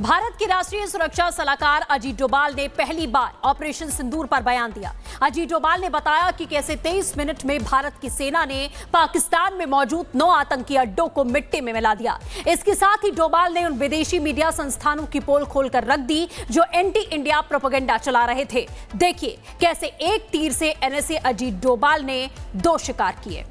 भारत के राष्ट्रीय सुरक्षा सलाहकार अजीत डोभाल ने पहली बार ऑपरेशन सिंदूर पर बयान दिया। अजीत डोभाल ने बताया कि कैसे 23 मिनट में भारत की सेना ने पाकिस्तान में मौजूद 9 आतंकी अड्डों को मिट्टी में मिला दिया। इसके साथ ही डोभाल ने उन विदेशी मीडिया संस्थानों की पोल खोलकर रख दी जो एंटी इंडिया प्रोपेगेंडा चला रहे थे। देखिए कैसे एक तीर से एनएसए अजीत डोभाल ने 2 शिकार किए।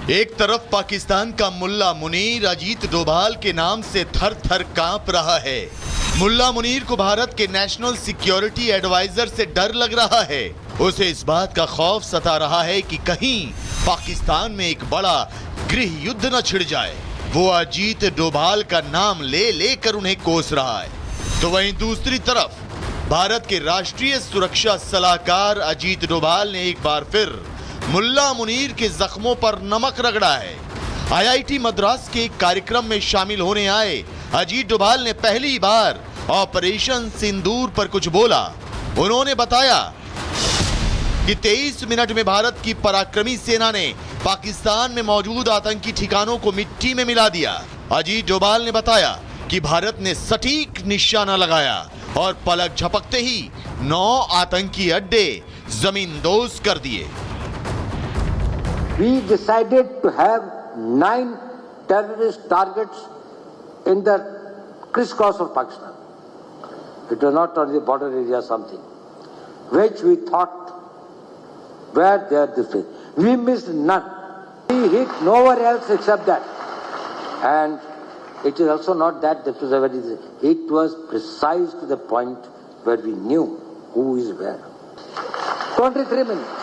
एक तरफ पाकिस्तान का मुल्ला मुनीर अजीत डोभाल के नाम से थर थर कांप रहा है। मुल्ला मुनीर को भारत के नेशनल सिक्योरिटी एडवाइजर से डर लग रहा है। उसे इस बात का खौफ सता रहा है कि कहीं पाकिस्तान में एक बड़ा गृह युद्ध न छिड़ जाए। वो अजीत डोभाल का नाम ले लेकर उन्हें कोस रहा है। तो वहीं दूसरी तरफ भारत के राष्ट्रीय सुरक्षा सलाहकार अजीत डोभाल ने एक बार फिर मुल्ला मुनीर के जख्मों पर नमक रगड़ा है। आईआईटी मद्रास के एक कार्यक्रम में शामिल होने आए अजीत डोभाल ने पहली बार ऑपरेशन सिंदूर पर कुछ बोला। उन्होंने बताया कि 23 मिनट में भारत की पराक्रमी सेना ने पाकिस्तान में मौजूद आतंकी ठिकानों को मिट्टी में मिला दिया। अजीत डोभाल ने बताया कि भारत ने सटीक निशाना लगाया और पलक झपकते ही 9 आतंकी अड्डे जमींदोज कर दिए। We decided to have 9 terrorist targets in the crisscross of Pakistan. It was not only the border area, something which we thought were there this way. We missed none. We hit nowhere else except that. And it is also not that this was a very, it was precise to the point where we knew who is where. 23 minutes.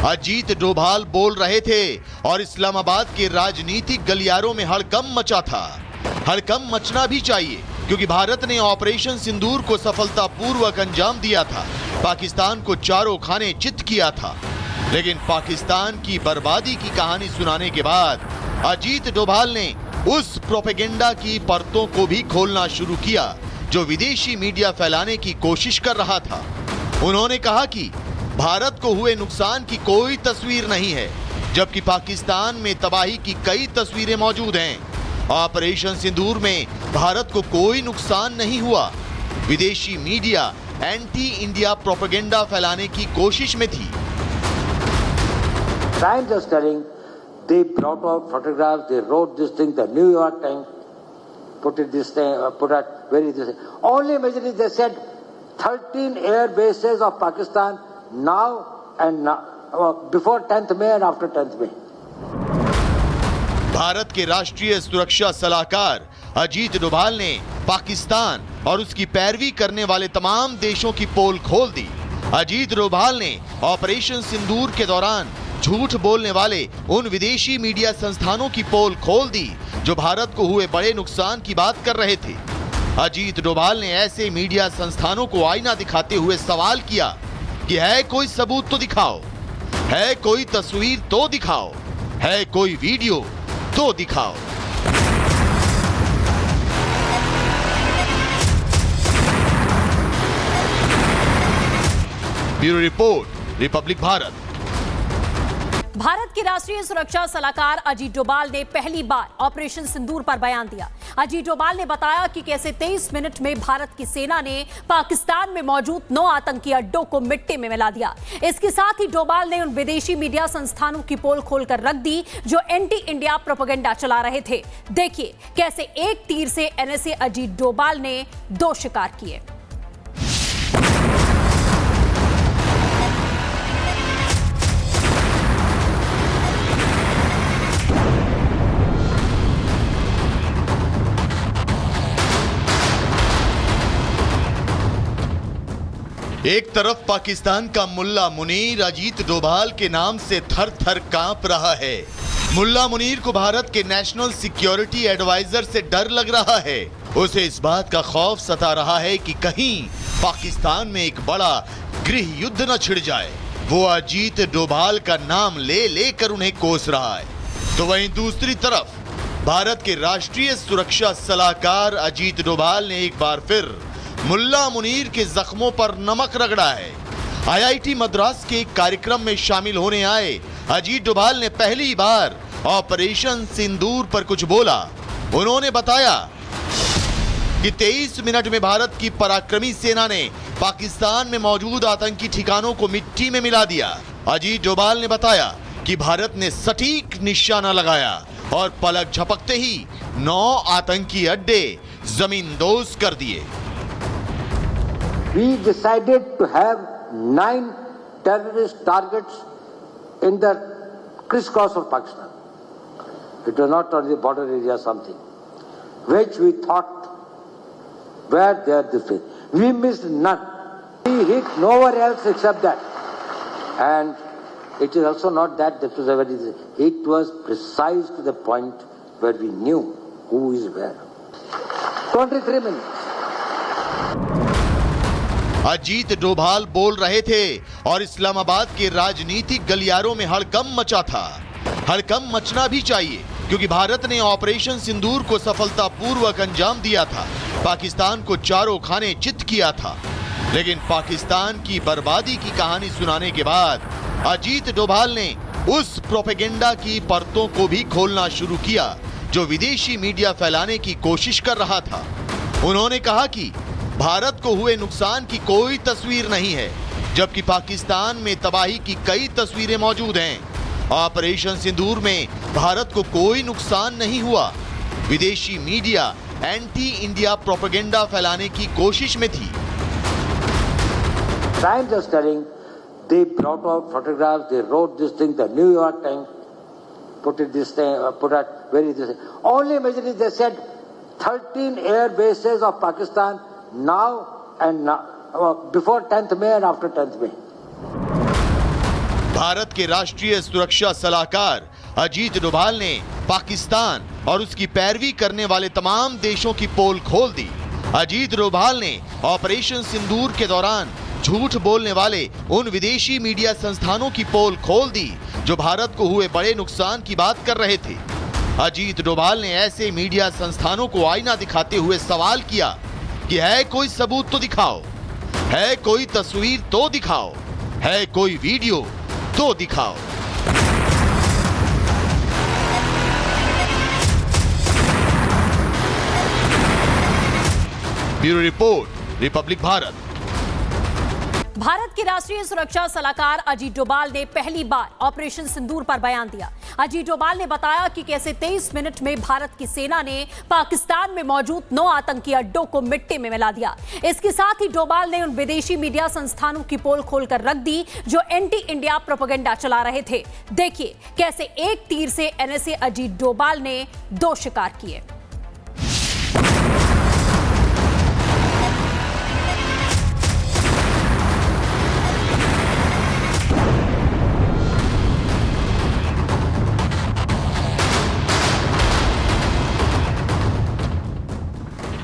Ajit Doval बोल रहे थे और इस्लामाबाद के राजनीतिक गलियारों में हड़कंप मचा था। हड़कंप मचना भी चाहिए क्योंकि भारत ने ऑपरेशन सिंदूर को सफलतापूर्वक अंजाम दिया था। पाकिस्तान को चारों खाने चित किया था। लेकिन पाकिस्तान की बर्बादी की कहानी सुनाने के बाद अजीत डोभाल ने उस प्रोपेगेंडा की परतों को भी खोलना शुरू किया जो विदेशी मीडिया फैलाने की कोशिश कर रहा था। उन्होंने कहा कि भारत को हुए नुकसान की कोई तस्वीर नहीं है, जबकि पाकिस्तान में तबाही की कई तस्वीरें मौजूद हैं। ऑपरेशन सिंदूर में भारत को कोई नुकसान नहीं हुआ। विदेशी मीडिया एंटी इंडिया प्रोपेगेंडा फैलाने की कोशिश में थी। Times is telling, they brought out photographs, they wrote this thing, the New York Times put it this thing, put it very this. Only imagine they said 13 air bases of Pakistan now and now, before 10th May and after 10th May. Bharat के राष्ट्रीय सुरक्षा सलाहकार अजीत डोभाल ने पाकिस्तान और उसकी पैरवी करने वाले तमाम देशों की पोल खोल दी। अजीत डोभाल ने ऑपरेशन सिंदूर के दौरान झूठ बोलने वाले उन विदेशी मीडिया संस्थानों की पोल खोल दी जो भारत को हुए बड़े नुकसान की बात कर रहे थे। अजीत डोभाल ने ऐसे मीडिया संस्थानों को आईना दिखाते हुए सवाल किया कि है कोई सबूत तो दिखाओ, है कोई तस्वीर तो दिखाओ, है कोई वीडियो तो दिखाओ। Bureau report, Republic Bharat. Bharat के राष्ट्रीय सुरक्षा सलाहकार अजीत डोभाल ने पहली बार ऑपरेशन सिंदूर पर बयान दिया। अजीत डोभाल ने बताया कि कैसे 23 मिनट में भारत की सेना ने पाकिस्तान में मौजूद 9 आतंकी अड्डों को मिट्टी में मिला दिया। इसके साथ ही डोभाल ने उन विदेशी मीडिया संस्थानों की पोल खोलकर रख दी जो एंटी इंडिया प्रोपेगेंडा चला रहे थे। देखिए कैसे एक तीर से एनएसए अजीत डोभाल ने 2 शिकार किए। एक तरफ पाकिस्तान का मुल्ला मुनीर अजीत डोभाल के नाम से थर थर कांप रहा है। मुल्ला मुनीर को भारत के नेशनल सिक्योरिटी एडवाइजर से डर लग रहा है। उसे इस बात का खौफ सता रहा है कि कहीं पाकिस्तान में एक बड़ा गृह युद्ध न छिड़ जाए। वो अजीत डोभाल का नाम ले लेकर उन्हें कोस रहा है। तो वहीं दूसरी तरफ भारत के राष्ट्रीय सुरक्षा सलाहकार अजीत डोभाल ने एक बार फिर मुल्ला मुनीर के जख्मों पर नमक रगड़ा है। आईआईटी मद्रास के एक कार्यक्रम में शामिल होने आए अजीत डोभाल ने पहली बार ऑपरेशन सिंदूर पर कुछ बोला। उन्होंने बताया कि 23 मिनट में भारत की पराक्रमी सेना ने पाकिस्तान में मौजूद आतंकी ठिकानों को मिट्टी में मिला दिया। अजीत डोभाल ने बताया कि भारत ने सटीक निशाना लगाया और पलक झपकते ही 9 आतंकी अड्डे जमींदोज कर दिए। We decided to have 9 terrorist targets in the crisscross of Pakistan. It was not only the border area, something which we thought were there this way. We missed none. We hit nowhere else except that. And it is also not that this was a very, it was precise to the point where we knew who is where. 23 minutes. Ajit Doval बोल रहे थे और इस्लामाबाद के राजनीतिक गलियारों में हड़कंप मचा था। हड़कंप मचना भी चाहिए क्योंकि भारत ने ऑपरेशन सिंदूर को सफलतापूर्वक अंजाम दिया था, पाकिस्तान को चारों खाने चित किया था। लेकिन पाकिस्तान की बर्बादी की कहानी सुनाने के बाद अजीत डोभाल ने उस प्रोपेगेंडा की परतों को भी खोलना शुरू किया जो विदेशी मीडिया फैलाने की कोशिश कर रहा था। उन्होंने कहा कि भारत को हुए नुकसान की कोई तस्वीर नहीं है, जबकि पाकिस्तान में तबाही की कई तस्वीरें मौजूद हैं। ऑपरेशन सिंदूर में भारत को कोई नुकसान नहीं हुआ। विदेशी मीडिया एंटी इंडिया प्रोपेगेंडा फैलाने की कोशिश में थी। Times are telling, they brought out photographs, they wrote this thing, the New York Times put it this thing, put it very this. Only imagine it, they said 13 air bases of Pakistan now and now, before 10th May and after 10th May. Bharat के राष्ट्रीय सुरक्षा सलाहकार अजीत डोभाल ने पाकिस्तान और उसकी पैरवी करने वाले तमाम देशों की पोल खोल दी। अजीत डोभाल ने ऑपरेशन सिंदूर के दौरान झूठ बोलने वाले उन विदेशी मीडिया संस्थानों की पोल खोल दी जो भारत को हुए बड़े नुकसान की बात कर रहे थे। अजीत डोभाल ने ऐसे मीडिया संस्थानों को आईना दिखाते हुए सवाल किया कि है कोई सबूत तो दिखाओ, है कोई तस्वीर तो दिखाओ, है कोई वीडियो तो दिखाओ। Bureau report, Republic Bharat. Bharat के राष्ट्रीय सुरक्षा सलाहकार अजीत डोभाल ने पहली बार ऑपरेशन सिंदूर पर बयान दिया। अजीत डोभाल ने बताया कि कैसे 23 मिनट में भारत की सेना ने पाकिस्तान में मौजूद 9 आतंकी अड्डों को मिट्टी में मिला दिया। इसके साथ ही डोभाल ने उन विदेशी मीडिया संस्थानों की पोल खोलकर रख दी जो एंटी इंडिया प्रोपेगेंडा चला रहे थे। देखिए कैसे एक तीर से एनएसए अजीत डोभाल ने 2 शिकार किए।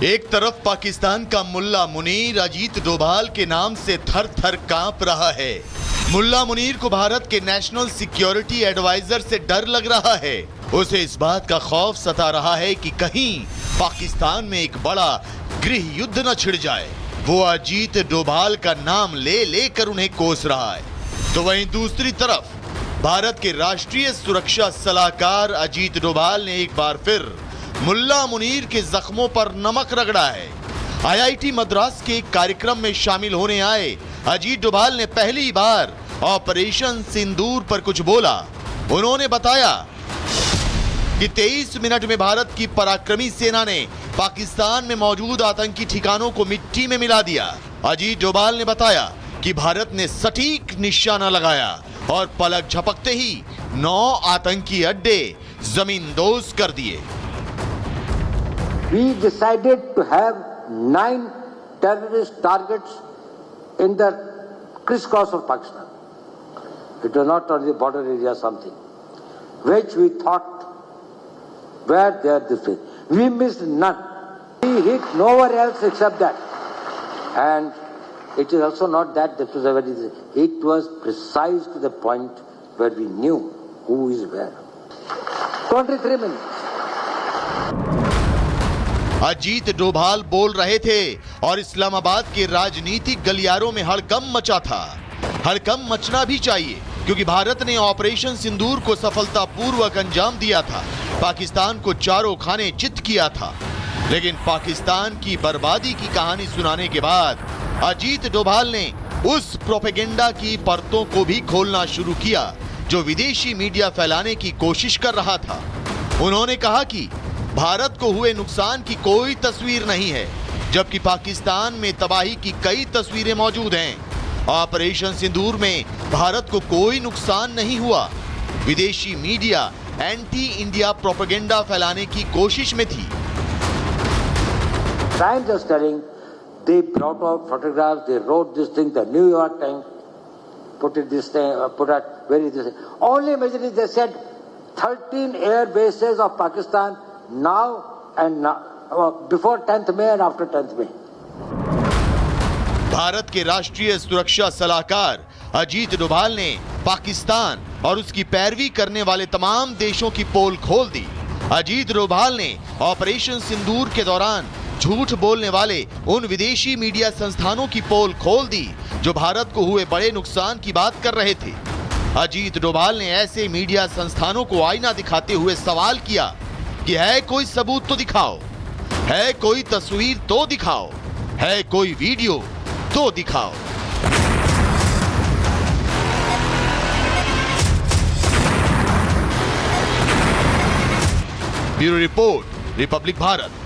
एक तरफ पाकिस्तान का मुल्ला मुनीर अजीत डोभाल के नाम से थर थर कांप रहा है। मुल्ला मुनीर को भारत के नेशनल सिक्योरिटी एडवाइजर से डर लग रहा है। उसे इस बात का खौफ सता रहा है कि कहीं पाकिस्तान में एक बड़ा गृह युद्ध न छिड़ जाए। वो अजीत डोभाल का नाम ले लेकर उन्हें कोस रहा है। तो वहीं दूसरी तरफ भारत के राष्ट्रीय सुरक्षा सलाहकार अजीत डोभाल ने एक बार फिर मुल्ला मुनीर के जख्मों पर नमक रगड़ा है। आईआईटी मद्रास के एक कार्यक्रम में शामिल होने आए अजीत डोभाल ने पहली बार ऑपरेशन सिंदूर पर कुछ बोला। उन्होंने बताया कि 23 मिनट में भारत की पराक्रमी सेना ने पाकिस्तान में मौजूद आतंकी ठिकानों को मिट्टी में मिला दिया। अजीत डोभाल ने बताया कि भारत ने सटीक निशाना लगाया और पलक झपकते ही 9 आतंकी अड्डे जमींदोज कर दिए। We decided to have 9 terrorist targets in the crisscross of Pakistan. It was not only the border area, something which we thought were there this way. We missed none. We hit nowhere else except that. And it is also not that this was a very, it was precise to the point where we knew who is where. 23 minutes. Ajit Doval बोल रहे थे और इस्लामाबाद के राजनीतिक गलियारों में हड़कंप मचा था। हड़कंप मचना भी चाहिए, क्योंकि भारत ने ऑपरेशन सिंदूर को सफलतापूर्वक अंजाम दिया था, पाकिस्तान को चारों खाने चित किया था। लेकिन पाकिस्तान की बर्बादी की कहानी सुनाने के बाद अजीत डोभाल ने उस प्रोपेगेंडा की परतों को भी खोलना शुरू किया जो विदेशी मीडिया फैलाने की कोशिश कर रहा था। उन्होंने कहा कि भारत को हुए नुकसान की कोई तस्वीर नहीं है, जबकि पाकिस्तान में तबाही की कई तस्वीरें मौजूद हैं। ऑपरेशन सिंदूर में भारत को कोई नुकसान नहीं हुआ। विदेशी मीडिया एंटी इंडिया प्रोपेगेंडा फैलाने की कोशिश में थी। Times is telling, they brought out photographs, they wrote this thing, the New York Times put it this thing, put it very this. Only majorly they said 13 air bases of Pakistan now and now, before 10th May and after 10th May. Bharat के राष्ट्रीय सुरक्षा सलाहकार अजीत डोभाल ने पाकिस्तान और उसकी पैरवी करने वाले तमाम देशों की पोल खोल दी। अजीत डोभाल ने ऑपरेशन सिंदूर के दौरान झूठ बोलने वाले उन विदेशी मीडिया संस्थानों की पोल खोल दी जो भारत को हुए बड़े नुकसान की बात कर रहे थे। अजीत डोभाल ने ऐसे मीडिया संस्थानों को आईना दिखाते हुए सवाल किया कि है कोई सबूत तो दिखाओ, है कोई तस्वीर तो दिखाओ, है कोई वीडियो तो दिखाओ। Bureau report, Republic Bharat.